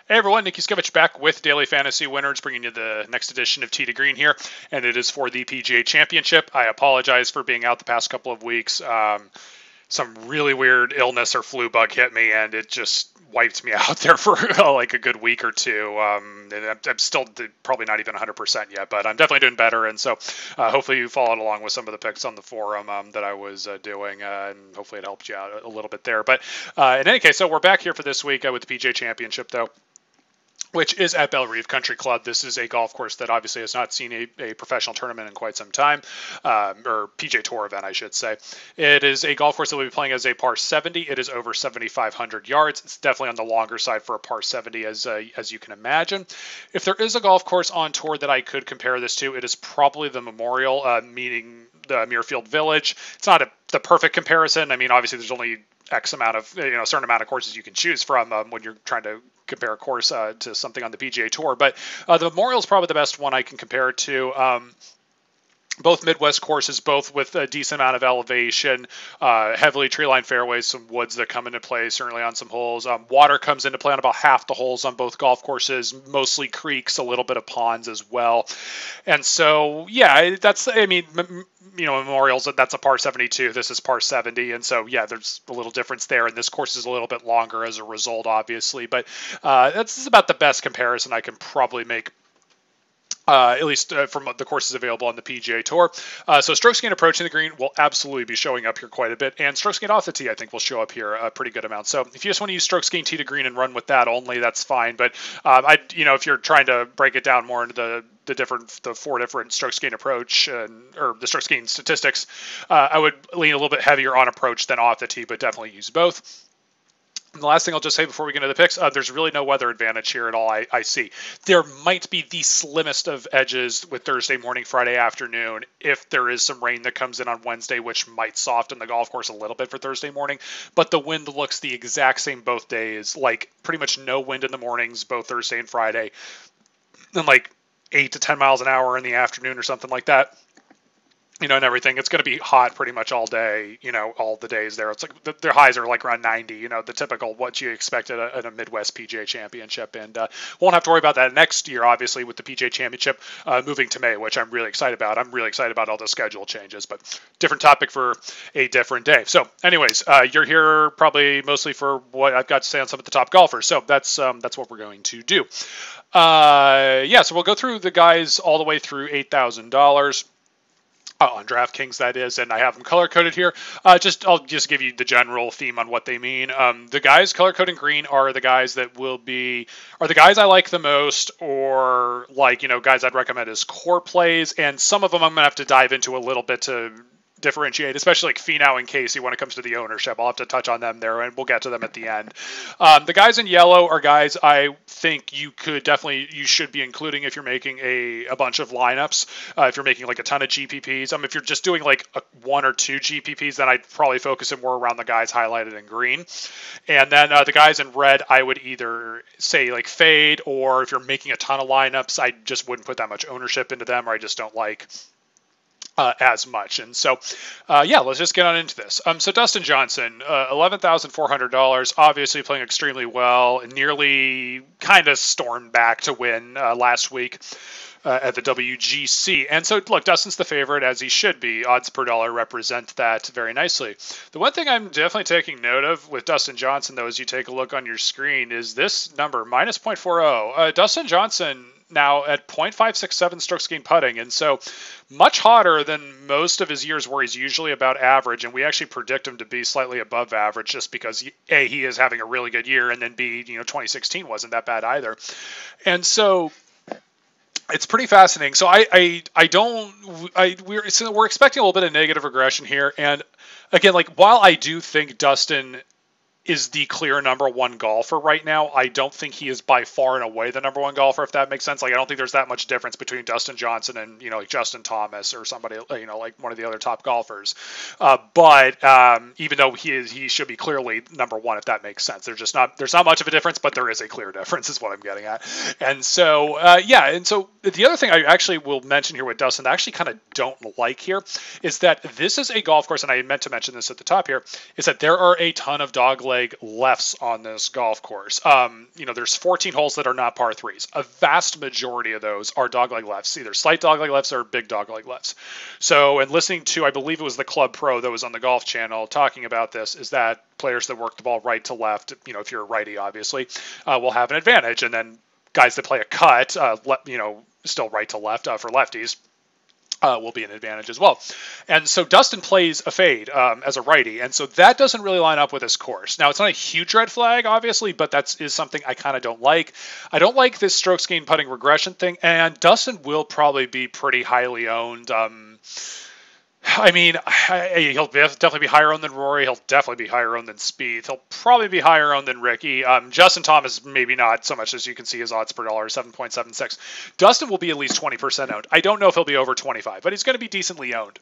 Hey everyone, Nick Yuskevich back with Daily Fantasy Winners, bringing you the next edition of Tee to Green here, and it is for the PGA Championship. I apologize for being out the past couple of weeks. Some really weird illness or flu bug hit me, and it just wiped me out there for like a good week or two. And I'm still probably not even 100% yet, but I'm definitely doing better. And so hopefully you followed along with some of the picks on the forum that I was doing, and hopefully it helped you out a little bit there. But in any case, so we're back here for this week with the PGA Championship, though, which is at Belle Reve Country Club. This is a golf course that obviously has not seen a professional tournament in quite some time, or PGA Tour event, I should say. It is a golf course that we'll be playing as a par 70. It is over 7,500 yards. It's definitely on the longer side for a par 70, as you can imagine. If there is a golf course on tour that I could compare this to, it is probably the Memorial, meaning the Muirfield Village. It's not the perfect comparison. I mean, obviously there's only X amount of, a certain amount of courses you can choose from when you're trying to compare a course to something on the PGA Tour. But the Memorial is probably the best one I can compare it to. Both Midwest courses, both with a decent amount of elevation, heavily tree-lined fairways, some woods that come into play, certainly on some holes. Water comes into play on about half the holes on both golf courses, mostly creeks, a little bit of ponds as well. And so, yeah, Memorial's, that's a par 72. This is par 70. And so, yeah, there's a little difference there. And this course is a little bit longer as a result, obviously. But that's about the best comparison I can probably make. At least from the courses available on the PGA Tour. So strokes gained approaching the green will absolutely be showing up here quite a bit, and strokes gained off the tee I think will show up here a pretty good amount. So if you just want to use strokes gained tee to green and run with that only, that's fine. But if you're trying to break it down more into the four different strokes gained approach or the strokes gained statistics, I would lean a little bit heavier on approach than off the tee, but definitely use both. And the last thing I'll just say before we get into the picks, there's really no weather advantage here at all, I see. There might be the slimmest of edges with Thursday morning, Friday afternoon, if there is some rain that comes in on Wednesday, which might soften the golf course a little bit for Thursday morning. But the wind looks the exact same both days, like pretty much no wind in the mornings, both Thursday and Friday, and like 8 to 10 miles an hour in the afternoon or something like that. And everything. It's going to be hot pretty much all day, all the days there. It's like their highs are like around 90, the typical what you expect at a Midwest PGA Championship. And won't have to worry about that next year, obviously, with the PGA Championship moving to May, which I'm really excited about. I'm really excited about all the schedule changes, but different topic for a different day. So anyways, you're here probably mostly for what I've got to say on some of the top golfers. So that's what we're going to do. So we'll go through the guys all the way through $8,000. On DraftKings, that is, and I have them color-coded here. I'll just give you the general theme on what they mean. The guys color-coded in green are the guys that are the guys I like the most, or guys I'd recommend as core plays, and some of them I'm going to have to dive into a little bit to differentiate, especially like Finau and Casey when it comes to the ownership. I'll have to touch on them there, and we'll get to them at the end. The guys in yellow are guys I think you should be including if you're making a bunch of lineups. If you're making like a ton of GPPs, if you're just doing like one or two GPPs, then I'd probably focus it more around the guys highlighted in green. And then the guys in red, I would either say like fade, or if you're making a ton of lineups, I just wouldn't put that much ownership into them, or I just don't like as much. And so, let's just get on into this. So Dustin Johnson, $11,400, obviously playing extremely well, and nearly kind of stormed back to win last week at the WGC. And so, look, Dustin's the favorite, as he should be. Odds per dollar represent that very nicely. The one thing I'm definitely taking note of with Dustin Johnson, though, as you take a look on your screen, is this number, minus 0.40. Dustin Johnson now at 0.567 strokes gained putting, and so much hotter than most of his years where he's usually about average, and we actually predict him to be slightly above average just because A, he is having a really good year, and then B, 2016 wasn't that bad either. And so it's pretty fascinating. So we're expecting a little bit of negative regression here, and again, while I do think Dustin is the clear number one golfer right now, I don't think he is by far and away the number one golfer, if that makes sense. I don't think there's that much difference between Dustin Johnson and, Justin Thomas or somebody, like one of the other top golfers. But even though he should be clearly number one, if that makes sense, there's not much of a difference, but there is a clear difference is what I'm getting at. And so, and so the other thing I actually will mention here with Dustin that I actually kind of don't like here is that this is a golf course, and I meant to mention this at the top here, is that there are a ton of dog dogleg lefts on this golf course. There's 14 holes that are not par threes. A vast majority of those are dogleg lefts, either slight dogleg lefts or big dogleg lefts. So, and listening to, I believe it was the Club Pro that was on the Golf Channel talking about this, is that players that work the ball right to left, if you're a righty, obviously, will have an advantage. And then guys that play a cut, still right to left for lefties, will be an advantage as well. And so Dustin plays a fade as a righty, and so that doesn't really line up with this course. Now, it's not a huge red flag, obviously, but that is something I kind of don't like. I don't like this strokes gained putting regression thing, and Dustin will probably be pretty highly owned. He'll definitely be higher owned than Rory. He'll definitely be higher owned than Spieth. He'll probably be higher owned than Rickie. Justin Thomas, maybe not so much, as you can see his odds per dollar, 7.76. Dustin will be at least 20% owned. I don't know if he'll be over 25, but he's going to be decently owned.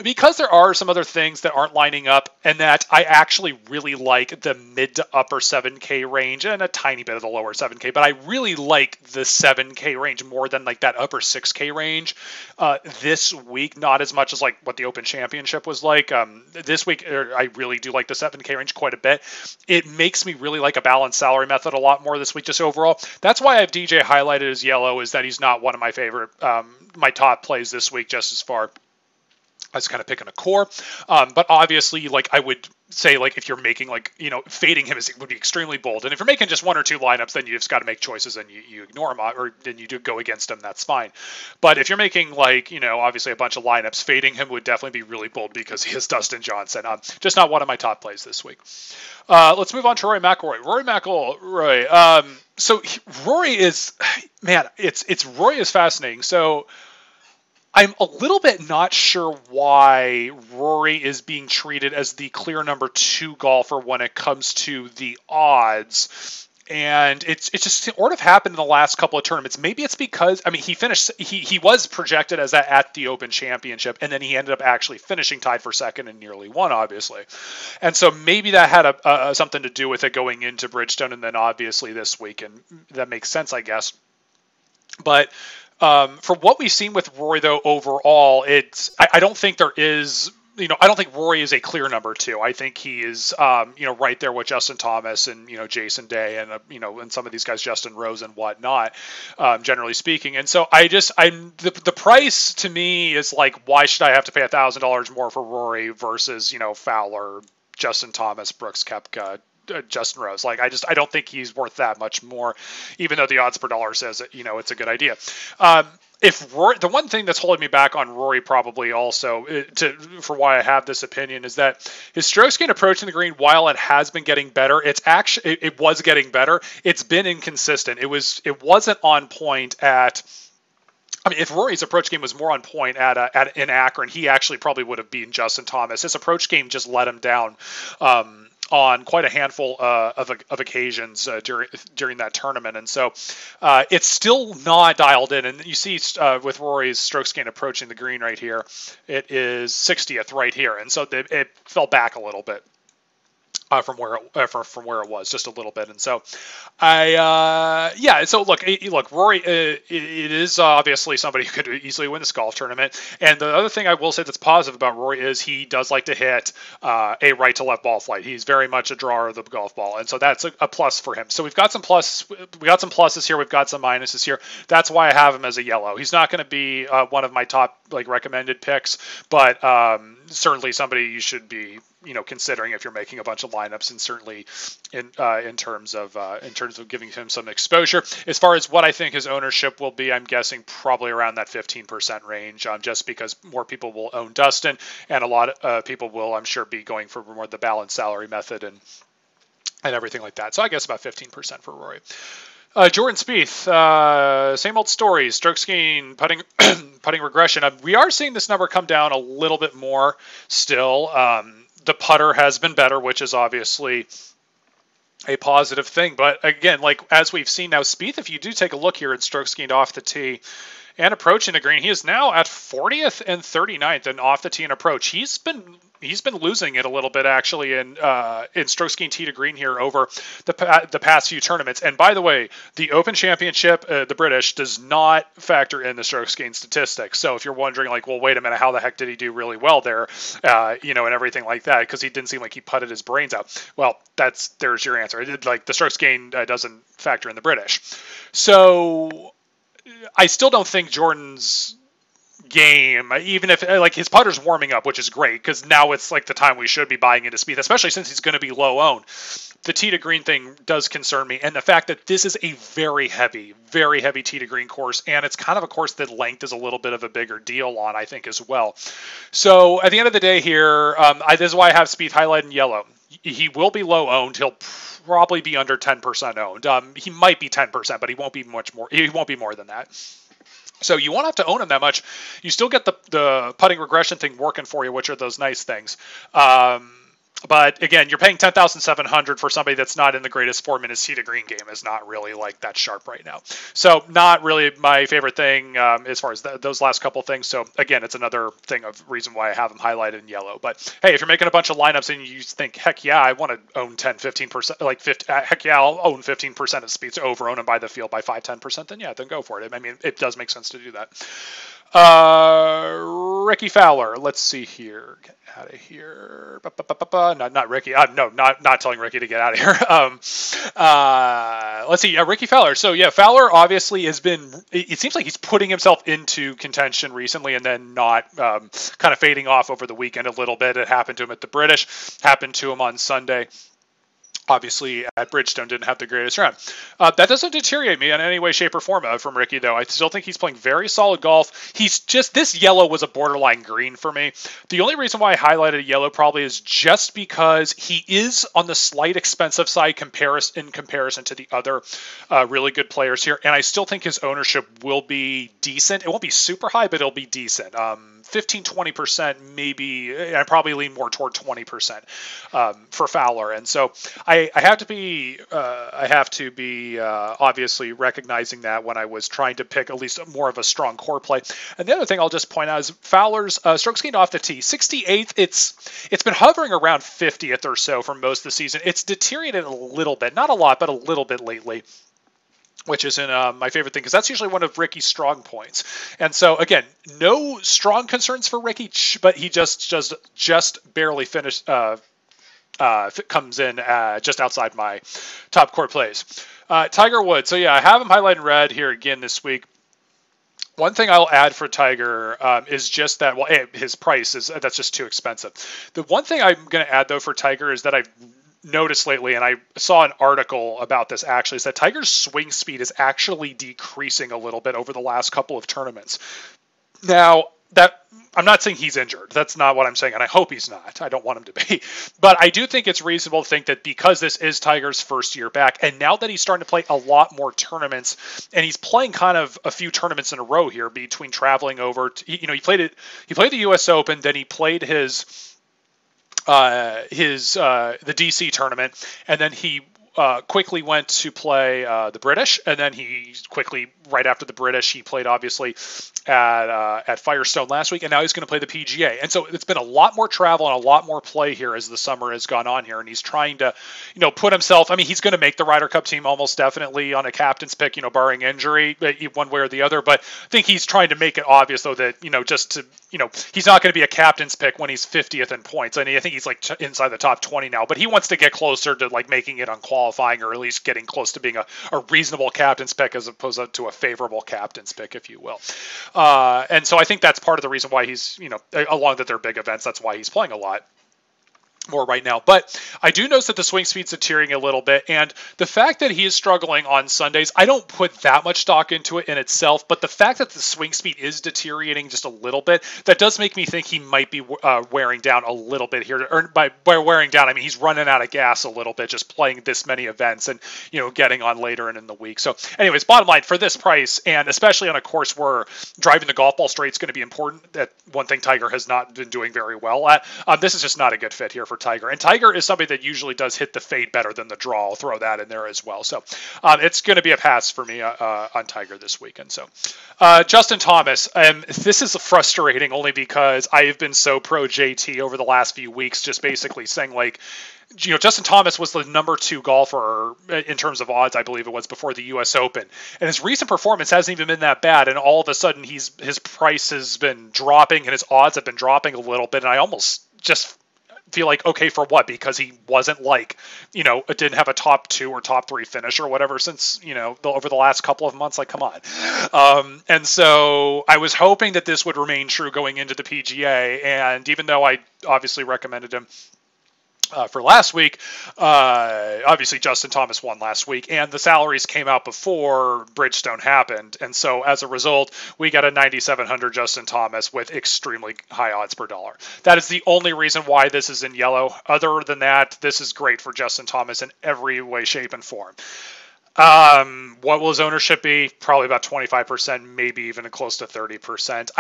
Because there are some other things that aren't lining up, and that I actually really like the mid to upper 7K range and a tiny bit of the lower 7K, but I really like the 7K range more than like that upper 6K range this week, not as much as like what the Open Championship was like. This week, I really do like the 7K range quite a bit. It makes me really like a balanced salary method a lot more this week, just overall. That's why I have DJ highlighted as yellow, is that he's not one of my favorite, my top plays this week, just as far as kind of picking a core. But obviously, like, I would say, like, if you're making, like, fading him would be extremely bold. And if you're making just one or two lineups, then you just got to make choices and you ignore him, or then you do go against him. That's fine. But if you're making, like, obviously a bunch of lineups, fading him would definitely be really bold because he is Dustin Johnson. Just not one of my top plays this week. Let's move on to Rory McIlroy. Rory McIlroy. Rory is, man, Rory is fascinating. So I'm a little bit not sure why Rory is being treated as the clear number 2 golfer when it comes to the odds. And it's just sort of happened in the last couple of tournaments. Maybe it's because, he was projected as that at the Open Championship, and then he ended up actually finishing tied for second and nearly won, obviously. And so maybe that had something to do with it going into Bridgestone, and then obviously this week, and that makes sense, I guess. But for what we've seen with Rory, though, overall, I don't think there is, I don't think Rory is a clear number 2. I think he is, right there with Justin Thomas and, Jason Day and, and some of these guys, Justin Rose and whatnot, generally speaking. And so the price to me is like, why should I have to pay $1,000 more for Rory versus, Fowler, Justin Thomas, Brooks Koepka, Justin Rose? Like, I don't think he's worth that much more, even though the odds per dollar says that, it's a good idea. If Rory, the one thing that's holding me back on Rory probably also for why I have this opinion is that his strokes gained approaching the green, while it has been getting better, it was getting better. It's been inconsistent. It wasn't on point at, if Rory's approach game was more on point in Akron, he actually probably would have beaten Justin Thomas. His approach game just let him down on quite a handful of occasions during that tournament. And so it's still not dialed in. And you see with Rory's strokes gained approaching the green right here, it is 60th right here. And so it fell back a little bit. From where it was, just a little bit. And so so look, Rory, it is obviously somebody who could easily win this golf tournament. And the other thing I will say that's positive about Rory is he does like to hit a right to left ball flight. He's very much a drawer of the golf ball, and so that's a plus for him. So we've got some pluses here, we've got some minuses here. That's why I have him as a yellow. He's not going to be one of my top recommended picks, but certainly somebody you should be considering if you're making a bunch of lineups, and certainly in terms of giving him some exposure. As far as what I think his ownership will be, I'm guessing probably around that 15% range, just because more people will own Dustin, and a lot of people will, I'm sure, be going for more the balanced salary method and everything like that. So I guess about 15% for Rory. Jordan Spieth, same old story. Strokes gained, putting regression. We are seeing this number come down a little bit more still. The putter has been better, which is obviously a positive thing. But again, as we've seen now, Spieth, if you do take a look here at strokes gained off the tee and approaching the green, he is now at 40th and 39th and off the tee and approach. He's been he's been losing it a little bit actually in strokes gained tee to green here over the past few tournaments. And by the way, the Open Championship, the British, does not factor in the strokes gained statistics. So if you're wondering, like, well, wait a minute, how the heck did he do really well there, and everything like that, because he didn't seem like he putted his brains out. Well, there's your answer. Like, the strokes gained doesn't factor in the British. So I still don't think Jordan's game, even if like his putter's warming up, which is great because now it's like the time we should be buying into Spieth, especially since he's going to be low owned. The tee to green thing does concern me, and the fact that this is a very heavy tee to green course, and it's kind of a course that length is a little bit of a bigger deal on, I think, as well. So at the end of the day here, this is why I have Spieth highlighted in yellow. He will be low owned. He'll probably be under 10% owned. He might be 10%, but he won't be much more. He won't be more than that. So you won't have to own him that much. You still get the putting regression thing working for you, which are those nice things. But again, you're paying $10,700 for somebody that's not in the greatest form in his tee to green game is not really like that sharp right now. So not really my favorite thing as far as those last couple things. So again, it's another thing of reason why I have him highlighted in yellow. But hey, if you're making a bunch of lineups and you think, heck yeah, I want to own 10, 15%, like 50, heck yeah, I'll own 15% of Spieth over own him by the field by 5, 10%, then yeah, then go for it. I mean, it does make sense to do that. Rickie Fowler. Let's see here. Get out of here. Not Rickie. No, not telling Rickie to get out of here. Let's see. Rickie Fowler. So yeah, Fowler obviously has been. It seems like he's putting himself into contention recently, and then not kind of fading off over the weekend a little bit. It happened to him at the British. Happened to him on Sunday. Obviously, at Bridgestone, didn't have the greatest round. That doesn't deteriorate me in any way, shape, or form from Rickie, though. I still think he's playing very solid golf. He's just, this yellow was a borderline green for me. The only reason why I highlighted yellow probably is just because he is on the slight expensive side in comparison to the other really good players here. And I still think his ownership will be decent. It won't be super high, but it'll be decent. 15-20% maybe. I probably lean more toward 20% for Fowler. And so I have to be obviously recognizing that when I was trying to pick at least more of a strong core play. And the other thing I'll just point out is Fowler's strokes gained off the tee, 68th. It's been hovering around 50th or so for most of the season. It's deteriorated a little bit, not a lot, but a little bit lately, which isn't my favorite thing because that's usually one of Rickie's strong points. And so again, no strong concerns for Rickie, but he just barely finished. Comes in just outside my top core plays. Tiger Woods. So yeah, I have him highlighted in red here again this week. One thing I'll add for Tiger is just that, well, his price that's just too expensive. The one thing I'm going to add though for Tiger is that I've noticed lately, and I saw an article about this actually, is that Tiger's swing speed is actually decreasing a little bit over the last couple of tournaments. Now, that I'm not saying he's injured. That's not what I'm saying, and I hope he's not. I don't want him to be. But I do think it's reasonable to think that because this is Tiger's first year back, and now that he's starting to play a lot more tournaments, and he's playing kind of a few tournaments in a row here between traveling over to, he played the US Open, then he played the DC tournament, and then he quickly went to play the British, and then he quickly, right after the British, he played obviously at Firestone last week, and now he's going to play the PGA. And so it's been a lot more travel and a lot more play here as the summer has gone on here, and he's trying to, put himself. I mean, he's going to make the Ryder Cup team almost definitely on a captain's pick, barring injury, one way or the other. But I think he's trying to make it obvious though that he's not going to be a captain's pick when he's 50th in points. I mean, I think he's like inside the top 20 now, but he wants to get closer to like making it on qualifying, or at least getting close to being a reasonable captain's pick as opposed to a favorable captain's pick, if you will. And so I think that's part of the reason why he's, along that they're big events, that's why he's playing a lot more right now. But I do notice that the swing speed's deteriorating a little bit, and the fact that he is struggling on Sundays, I don't put that much stock into it in itself, but the fact that the swing speed is deteriorating just a little bit, that does make me think he might be wearing down a little bit here. Or by wearing down, I mean he's running out of gas a little bit just playing this many events and getting on later in the week. So anyways, bottom line, for this price, and especially on a course where driving the golf ball straight is going to be important, that one thing Tiger has not been doing very well at, this is just not a good fit here for for Tiger. And Tiger is somebody that usually does hit the fade better than the draw. I'll throw that in there as well. So it's going to be a pass for me on Tiger this weekend. So Justin Thomas, and this is frustrating only because I have been so pro JT over the last few weeks, just basically saying like, Justin Thomas was the number 2 golfer in terms of odds, I believe it was, before the U.S. Open. And his recent performance hasn't even been that bad. And all of a sudden, his price has been dropping and his odds have been dropping a little bit. And I almost just feel like, okay, for what? Because he wasn't like, didn't have a top 2 or top 3 finish or whatever since, over the last couple of months. Like, come on. And so I was hoping that this would remain true going into the PGA. And even though I obviously recommended him for last week, obviously Justin Thomas won last week, and the salaries came out before Bridgestone happened, and so as a result, we got a 9,700 Justin Thomas with extremely high odds per dollar. That is the only reason why this is in yellow. Other than that, this is great for Justin Thomas in every way, shape, and form. What will his ownership be? Probably about 25%, maybe even close to 30%.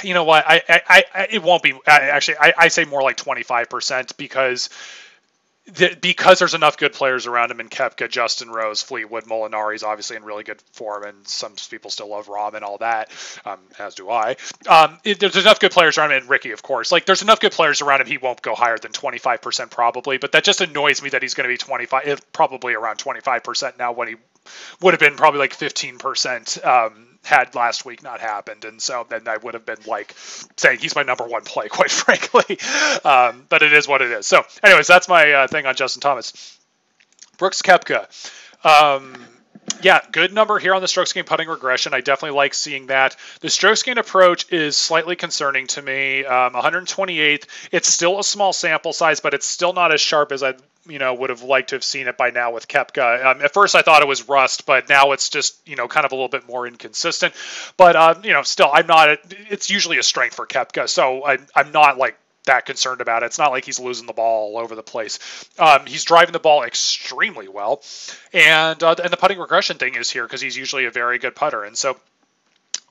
You know what? It won't be. Actually, I say more like 25% because there's enough good players around him in Koepka, Justin Rose, Fleetwood, Molinari is obviously in really good form, and some people still love Rahm and all that, as do I. There's enough good players around him, and Rickie, of course. Like, there's enough good players around him, he won't go higher than 25% probably, but that just annoys me that he's going to be probably around 25% now when he would have been probably like 15% had last week not happened. And so then I would have been like saying he's my number 1 play, quite frankly. But it is what it is. So anyways, that's my thing on Justin Thomas. Brooks Koepka. Yeah, good number here on the strokes gained putting regression. I definitely like seeing that. The strokes gained approach is slightly concerning to me. 128th. It's still a small sample size, but it's still not as sharp as I would have liked to have seen it by now with Koepka. At first I thought it was rust, but now it's just, kind of a little bit more inconsistent. But, still, it's usually a strength for Koepka. So I'm not like that concerned about it. It's not like he's losing the ball all over the place. He's driving the ball extremely well. And the putting regression thing is here because he's usually a very good putter. And so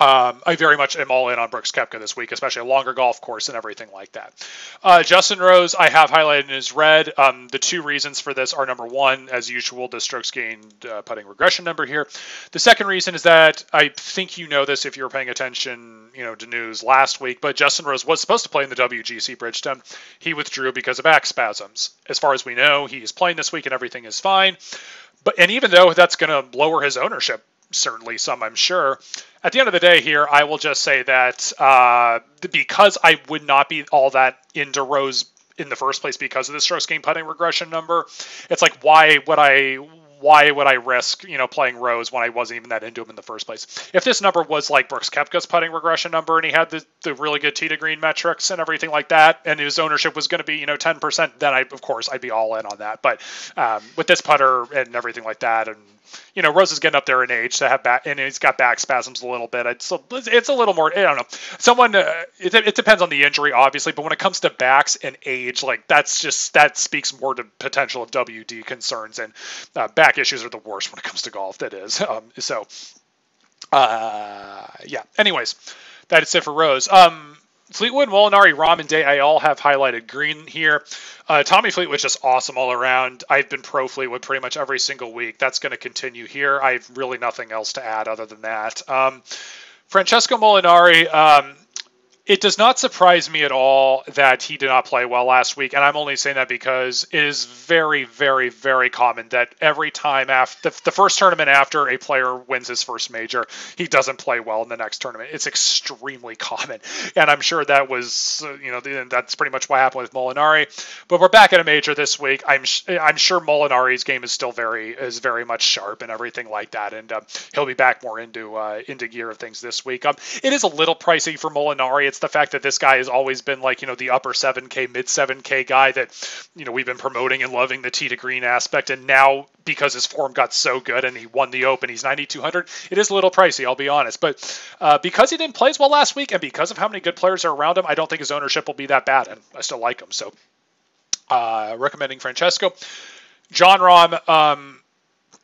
I very much am all in on Brooks Koepka this week, especially a longer golf course and everything like that. Justin Rose, I have highlighted in his red. The 2 reasons for this are, number 1, as usual, the strokes gained putting regression number here. The second reason is that I think this if you were paying attention, to news last week, but Justin Rose was supposed to play in the WGC Bridgestone. He withdrew because of back spasms. As far as we know, he is playing this week and everything is fine. And even though that's going to lower his ownership, certainly some, I'm sure. At the end of the day here, I will just say that because I would not be all that into Rose in the first place because of the strokes gained putting regression number, it's like, why would I risk, playing Rose when I wasn't even that into him in the first place? If this number was like Brooks Koepka's putting regression number and he had the really good tee to green metrics and everything like that, and his ownership was going to be, 10%, then I'd be all in on that. But with this putter and everything like that, and Rose is getting up there in age to have back, and he's got back spasms a little bit. It's a little more, I don't know. It depends on the injury, obviously, but when it comes to backs and age, like that speaks more to potential of WD concerns, and back issues are the worst when it comes to golf. That is. Yeah. Anyways, that's it for Rose. Fleetwood, Molinari, Rahm, and Day, I all have highlighted green here. Tommy Fleetwood's just awesome all around. I've been pro Fleetwood pretty much every single week. That's going to continue here. I have really nothing else to add other than that. Francesco Molinari, it does not surprise me at all that he did not play well last week, and I'm only saying that because it is very, very, very common that every time after the first tournament after a player wins his first major, he doesn't play well in the next tournament. It's extremely common, and I'm sure that was, that's pretty much what happened with Molinari. But we're back at a major this week. I'm sure Molinari's game is still very much sharp and everything like that, and he'll be back more into gear of things this week. It is a little pricey for Molinari. It's the fact that this guy has always been like, the upper 7K, mid 7K guy that, we've been promoting and loving the tee to green aspect. And now because his form got so good and he won the Open, he's 9,200. It is a little pricey, I'll be honest. But because he didn't play as well last week and because of how many good players are around him, I don't think his ownership will be that bad. And I still like him. So recommending Francesco. Jon Rahm,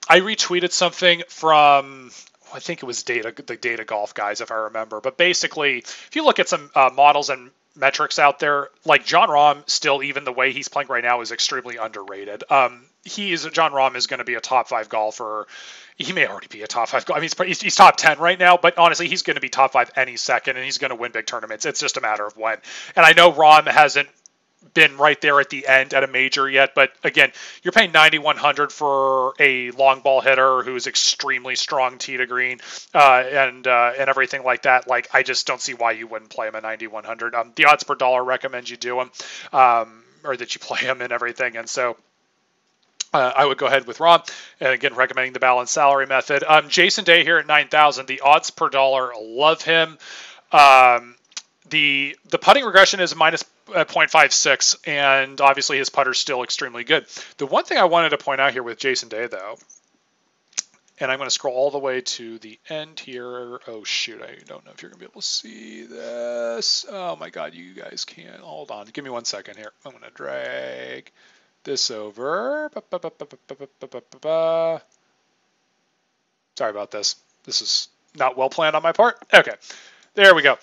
I retweeted something from, I think it was the Data Golf guys, if I remember. But basically, if you look at some models and metrics out there, like Jon Rahm, still, even the way he's playing right now, is extremely underrated. Jon Rahm is going to be a top 5 golfer. He may already be a top 5 golfer. I mean, he's top 10 right now, but honestly, he's going to be top 5 any second, and he's going to win big tournaments. It's just a matter of when. And I know Rahm hasn't been right there at the end at a major yet, but again, you're paying $9,100 for a long ball hitter who's extremely strong tee to green, and everything like that. Like, I just don't see why you wouldn't play him at $9,100. The odds per dollar recommend you do him, or that you play him and everything, and so I would go ahead with Rahm, and again, recommending the balanced salary method. Jason Day here at 9,000. The odds per dollar, love him. The putting regression is minus 0.56, and obviously his putter's still extremely good. The one thing I wanted to point out here with Jason Day, though, and I'm going to scroll all the way to the end here. Oh, shoot. I don't know if you're going to be able to see this. Oh, my God. You guys can't. Hold on. Give me 1 second here. I'm going to drag this over. Sorry about this. This is not well planned on my part. Okay. There we go.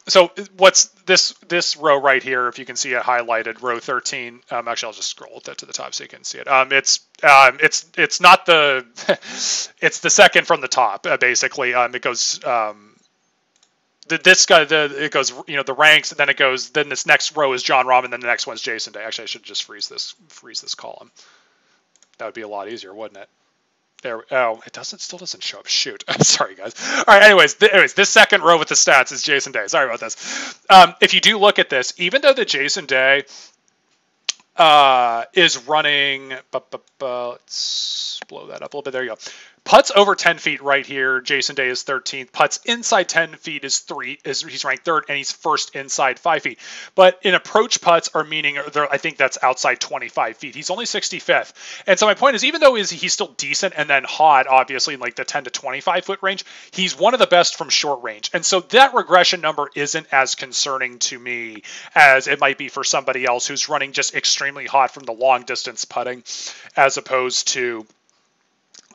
So what's this row right here, if you can see it highlighted, row 13. Actually, I'll just scroll that to the top so you can see it. It's not the it's the second from the top, basically. It goes it goes, the ranks, and then this next row is Jon Rahm, and then the next one's Jason Day. Actually, I should just freeze this column. That would be a lot easier, wouldn't it? There. Oh, still doesn't show up. Shoot. Sorry, guys. All right. Anyways, this second row with the stats is Jason Day. Sorry about this. If you do look at this, even though the Jason Day is running, let's blow that up a little bit. There you go. Putts over 10 feet right here. Jason Day is 13th. Putts inside 10 feet he's ranked 3rd, and he's 1st inside 5 feet. But in approach putts are meaning, I think that's outside 25 feet. He's only 65th. And so my point is, even though he's still decent and then hot, obviously, in like the 10 to 25 foot range, he's one of the best from short range. And so that regression number isn't as concerning to me as it might be for somebody else who's running just extremely hot from the long distance putting, as opposed to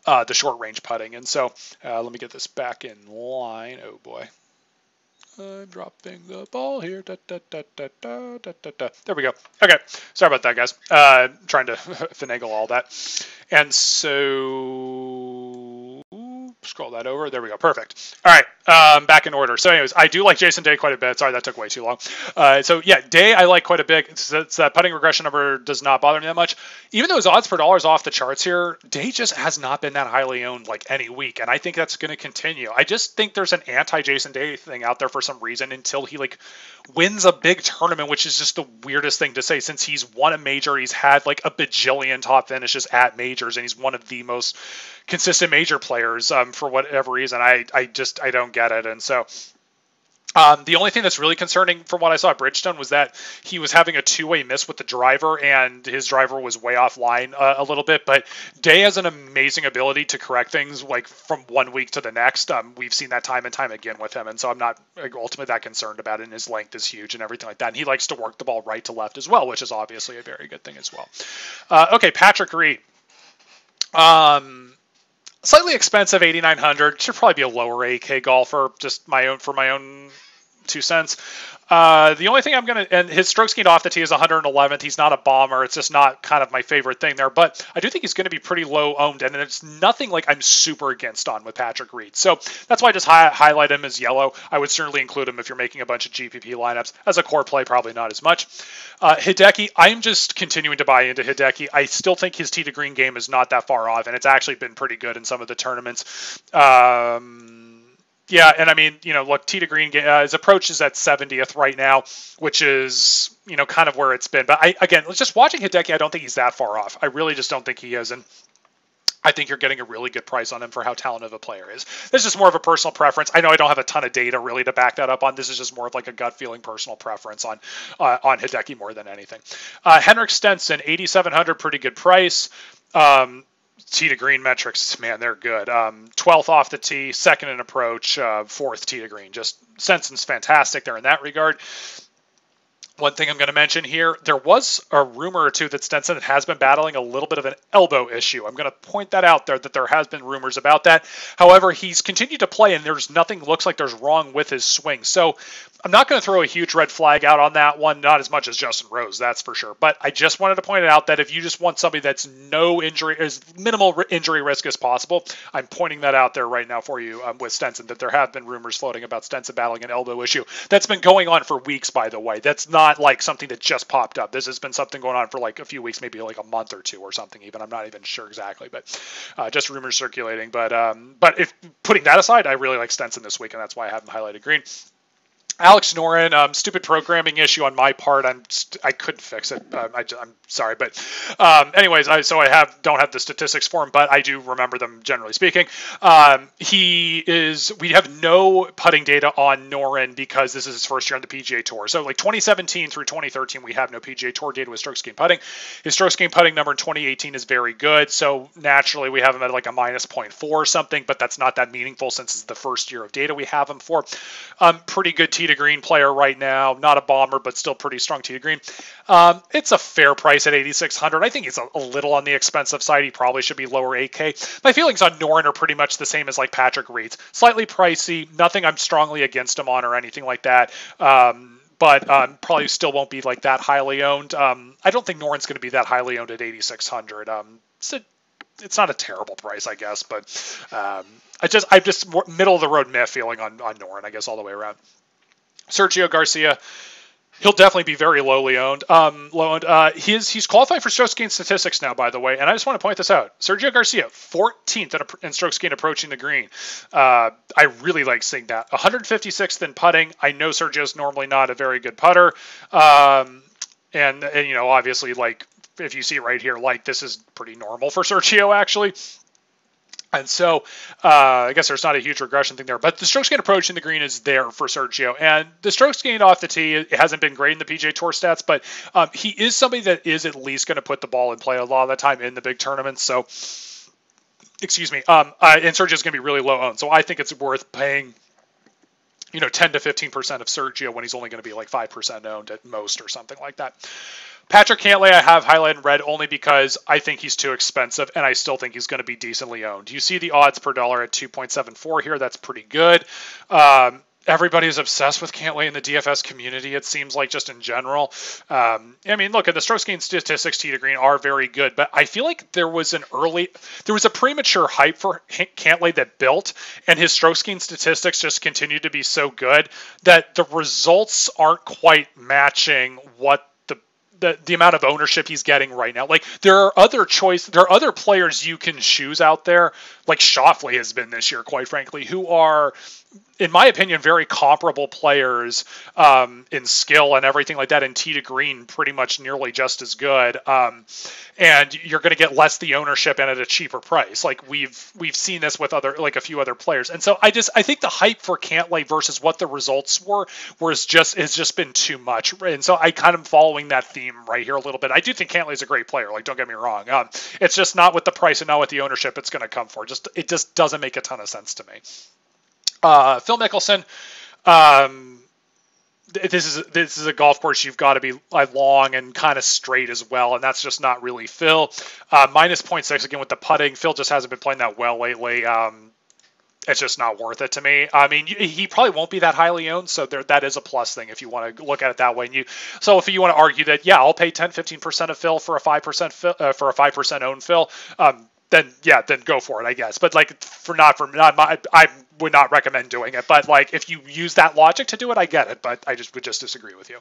the short range putting. And so let me get this back in line. Oh boy, I'm dropping the ball here. There we go. Okay, sorry about that, guys. Trying to finagle all that. And so scroll that over. There we go. Perfect. All right, back in order. So anyways, I do like Jason Day quite a bit. Sorry, that took way too long. So yeah, Day I like quite a bit. It's that putting regression number does not bother me that much. Even though his odds per dollar is off the charts here, Day just has not been that highly owned like any week, and I think that's going to continue. I just think there's an anti-Jason Day thing out there for some reason until he like wins a big tournament, which is just the weirdest thing to say since he's won a major. He's had like a bajillion top finishes at majors, and he's one of the most consistent major players for whatever reason. I don't get it. And so the only thing that's really concerning from what I saw at Bridgestone was that he was having a two-way miss with the driver, and his driver was way offline a little bit. But Day has an amazing ability to correct things like from 1 week to the next. We've seen that time and time again with him, and so I'm not ultimately that concerned about it. And his length is huge and everything like that. And he likes to work the ball right to left as well, which is obviously a very good thing as well. Okay, Patrick Reed. Slightly expensive, 8,900. Should probably be a lower AK golfer. Just my own 2 cents. The only thing and his strokes gained off the tee is 111th. He's not a bomber. It's just not kind of my favorite thing there. But I do think he's going to be pretty low owned, and it's nothing like I'm super against on with Patrick Reed. So that's why I just highlight him as yellow. I would certainly include him if you're making a bunch of GPP lineups. As a core play, probably not as much. Hideki, I'm just continuing to buy into Hideki. I still think his tee to green game is not that far off, and it's actually been pretty good in some of the tournaments. Yeah, and I mean, look, tee to green, his approach is at 70th right now, which is, kind of where it's been. But just watching Hideki, I don't think he's that far off. I really just don't think he is. And I think you're getting a really good price on him for how talented of a player is. This is just more of a personal preference. I know I don't have a ton of data really to back that up on. This is just more of like a gut feeling personal preference on Hideki more than anything. Henrik Stenson, 8,700, pretty good price. Tee to green metrics, man, they're good. 12th off the tee, 2nd in approach, 4th tee to green. Just Stenson's fantastic there in that regard. One thing I'm going to mention here, there was a rumor or two that Stenson has been battling a little bit of an elbow issue. I'm going to point that out there, that there has been rumors about that. However, he's continued to play, and looks like there's wrong with his swing. So I'm not going to throw a huge red flag out on that one, not as much as Justin Rose, that's for sure. But I just wanted to point it out that if you just want somebody that's as minimal injury risk as possible, I'm pointing that out there right now for you with Stenson, that there have been rumors floating about Stenson battling an elbow issue. That's been going on for weeks, by the way. That's not like something that just popped up. This has been something going on for like a few weeks, maybe like a month or two or something even. I'm not even sure exactly, but just rumors circulating. But if putting that aside, I really like Stenson this week, and that's why I have him highlighted green. Alex Noren, stupid programming issue on my part. I couldn't fix it. I'm sorry, but anyways, I don't have the statistics for him, but I do remember them generally speaking. We have no putting data on Noren because this is his first year on the PGA Tour. So like 2017 through 2013, we have no PGA Tour data with strokes gained putting. His strokes gained putting number in 2018 is very good. So naturally, we have him at like a minus 0.4 or something, but that's not that meaningful since it's the first year of data we have him for. Pretty good tee to green player right now, not a bomber, but still pretty strong tee to green. It's a fair price at 8,600. I think it's a little on the expensive side. He probably should be lower 8K. My feelings on Noren are pretty much the same as like Patrick Reed's. Slightly pricey, nothing I'm strongly against him on or anything like that. But probably still won't be like that highly owned. I don't think Noren's going to be that highly owned at 8,600. It's not a terrible price, I guess, but I'm just middle of the road meh feeling on Noren, I guess, all the way around. Sergio Garcia, he'll definitely be very lowly owned. He's qualified for strokes gained statistics now, by the way, and I just want to point this out. Sergio Garcia, 14th in strokes gained approaching the green. I really like seeing that. 156th in putting. I know Sergio's normally not a very good putter, and you know, obviously, like if you see it right here, like this is pretty normal for Sergio actually. And so I guess there's not a huge regression thing there, but the strokes gained approaching the green is there for Sergio. And the strokes gained off the tee, it hasn't been great in the PGA Tour stats, but he is somebody that is at least going to put the ball in play a lot of the time in the big tournaments. So, excuse me. And Sergio's going to be really low owned. So I think it's worth paying, 10 to 15% of Sergio when he's only going to be like 5% owned at most or something like that. Patrick Cantlay I have highlighted in red only because I think he's too expensive, and I still think he's going to be decently owned. You see the odds per dollar at 2.74 here. That's pretty good. Everybody is obsessed with Cantlay in the DFS community, it seems like, just in general. I mean, look, at the strokes gained statistics, tee to green are very good, but I feel like there was a premature hype for Cantlay that built, and his strokes gained statistics just continue to be so good that the results aren't quite matching what the amount of ownership he's getting right now. Like there are other players you can choose out there, like Schauffele has been this year, quite frankly, who are, in my opinion, very comparable players in skill and everything like that, and tee to green pretty much nearly just as good. And you're going to get less the ownership and at a cheaper price. Like we've seen this with a few other players. And so I think the hype for Cantlay versus what the results has just been too much. And so I kind of following that theme right here a little bit. I do think Cantlay's a great player. Like, don't get me wrong. It's just not with the price and not with the ownership it's going to come for. It just doesn't make a ton of sense to me. Phil Mickelson, this is a golf course you've got to be long and kind of straight as well, and that's just not really Phil. Minus 0.6 again with the putting. Phil just hasn't been playing that well lately. It's just not worth it to me. I mean, he probably won't be that highly owned, so that is a plus thing if you want to look at it that way. So if you want to argue that, yeah, I'll pay 10-15% of Phil for a 5% owned Phil, then go for it, I guess. But like I would not recommend doing it. But like if you use that logic to do it, I get it. But I would just disagree with you.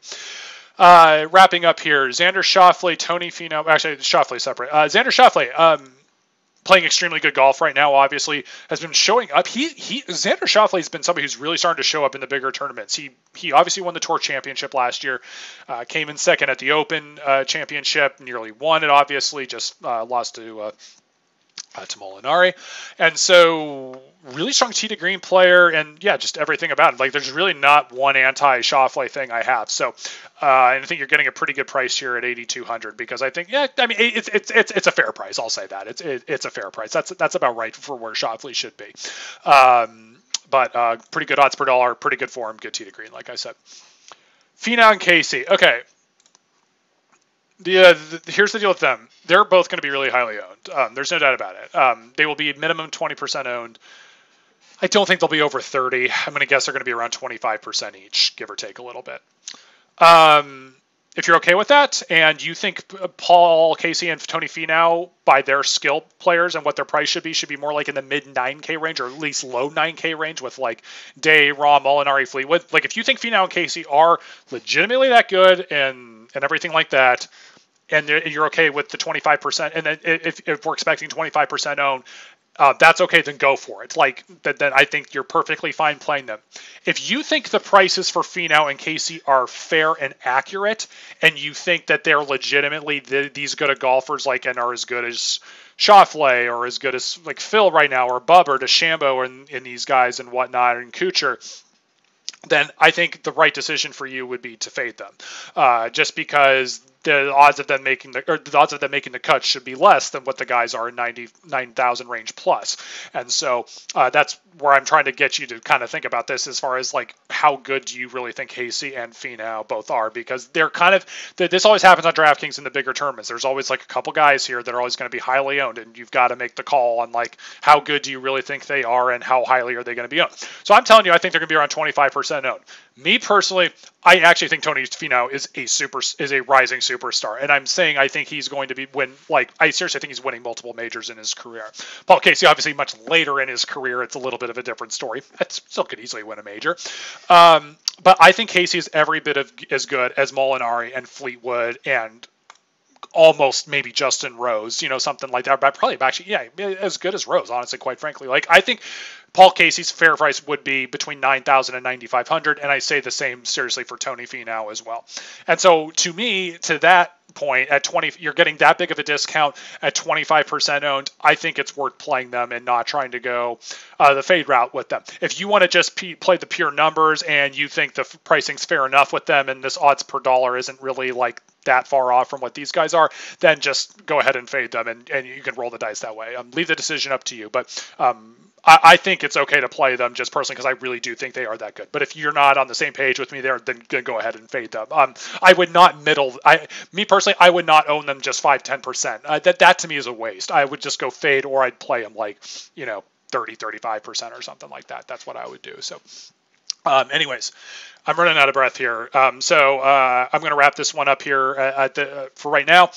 Wrapping up here, Xander Schauffele, Tony Finau. Actually, Schauffele separate. Xander Schauffele, playing extremely good golf right now. Obviously, has been showing up. Xander Schauffele has been somebody who's really starting to show up in the bigger tournaments. He obviously won the Tour Championship last year. Came in second at the Open Championship. Nearly won it. Obviously, just lost to Molinari. And so really strong tee to green player, and yeah, just everything about it. Like there's really not one anti-Schauffele thing I have. So I think you're getting a pretty good price here at 8,200 because I think, it's a fair price. I'll say that it's a fair price. That's about right for where Schauffele should be. But pretty good odds per dollar, pretty good form, good tee to green, like I said. Finau and Casey. Okay. Here's the deal with them. They're both going to be really highly owned. There's no doubt about it. They will be minimum 20% owned. I don't think they'll be over 30. I'm going to guess they're going to be around 25% each, give or take a little bit. If you're okay with that, and you think Paul Casey and Tony Finau, by their skill players and what their price should be more like in the mid 9K range, or at least low 9K range with like Day, Rahm, Molinari, Fleetwood. Like if you think Finau and Casey are legitimately that good and everything like that, and you're okay with the 25%, and then if we're expecting 25% owned, that's okay, then go for it. Like, then I think you're perfectly fine playing them. If you think the prices for Finau and Casey are fair and accurate, and you think that they're legitimately these good of golfers, like, and are as good as Schauffele, or as good as like Phil right now, or Bubba, or DeChambeau, and these guys and whatnot, and Kuchar, then I think the right decision for you would be to fade them, just because the odds of them making the cut should be less than what the guys are in 99,000 range plus. And so that's where I'm trying to get you to kind of think about this, as far as like how good do you really think Casey and Finau both are, because they're kind of, this always happens on DraftKings in the bigger tournaments. There's always like a couple guys here that are always going to be highly owned, and you've got to make the call on like how good do you really think they are and how highly are they going to be owned. So I'm telling you, I think they're going to be around 25% owned. Me personally, I actually think Tony Finau is a rising superstar, and I'm saying I think he's going to I seriously think he's winning multiple majors in his career. Paul Casey, obviously much later in his career, it's a little bit of a different story. Still could easily win a major, but I think Casey is every bit as good as Molinari and Fleetwood and almost maybe Justin Rose, something like that. But probably actually, as good as Rose, honestly, quite frankly. Like, I think Paul Casey's fair price would be between 9,000 and 9,500, and I say the same seriously for Tony Finau as well. And so, to me, to that point, at 20, you're getting that big of a discount at 25% owned. I think it's worth playing them and not trying to go the fade route with them. If you want to just play the pure numbers and you think the pricing's fair enough with them, and this odds per dollar isn't really like that far off from what these guys are, then just go ahead and fade them, and you can roll the dice that way. Leave the decision up to you, but I think it's okay to play them just personally, because I really do think they are that good. But if you're not on the same page with me there, then go ahead and fade them. I would not me personally, I would not own them just 5-10%. That to me is a waste. I would just go fade, or I'd play them like 30-35% or something like that. That's what I would do. So anyways, I'm running out of breath here. So I'm going to wrap this one up here for right now.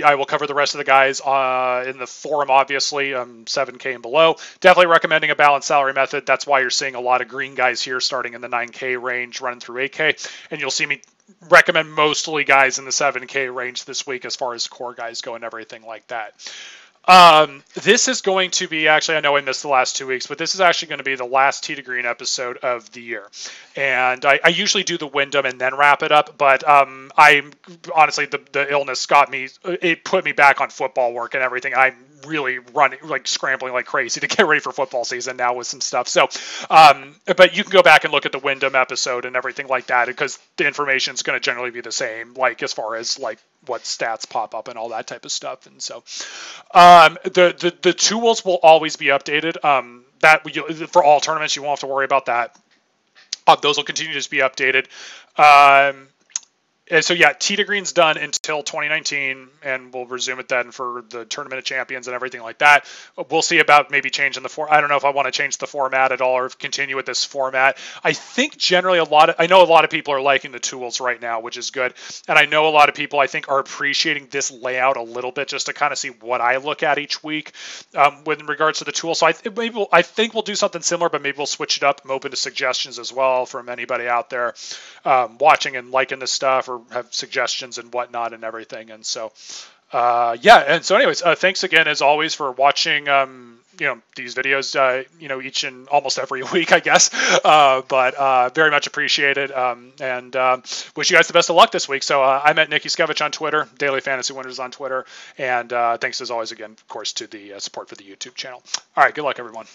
I will cover the rest of the guys in the forum, obviously, 7K and below. Definitely recommending a balanced salary method. That's why you're seeing a lot of green guys here starting in the 9K range, running through 8K. And you'll see me recommend mostly guys in the 7K range this week as far as core guys go and everything like that. This is going to be, actually, I know I missed the last 2 weeks, but this is actually going to be the last Tee to Green episode of the year. And I usually do the Wyndham and then wrap it up, but I'm honestly, the illness it put me back on football work and everything. I'm really scrambling like crazy to get ready for football season now with some stuff. So, but you can go back and look at the Wyndham episode and everything like that, because the information is going to generally be the same, like as far as like what stats pop up and all that type of stuff. And so, the tools will always be updated. For all tournaments, you won't have to worry about that. Those will continue to just be updated. And so, Tee to Green's done until 2019, and we'll resume it then for the Tournament of Champions and everything like that. We'll see about maybe changing I don't know if I want to change the format at all or continue with this format. I think generally I know a lot of people are liking the tools right now, which is good. And I know a lot of people, I think, are appreciating this layout a little bit, just to kind of see what I look at each week with regards to the tool. So I think we'll do something similar, but maybe we'll switch it up. I'm open to suggestions as well from anybody out there watching and liking this stuff, or have suggestions and whatnot and everything. And so, and so anyways, thanks again, as always, for watching, these videos, each and almost every week, I guess, but very much appreciated, and wish you guys the best of luck this week. So I'm at Nicky Skevich on Twitter, DailyFantasyWinners on Twitter, and thanks as always again, of course, to the support for the YouTube channel. All right, good luck, everyone.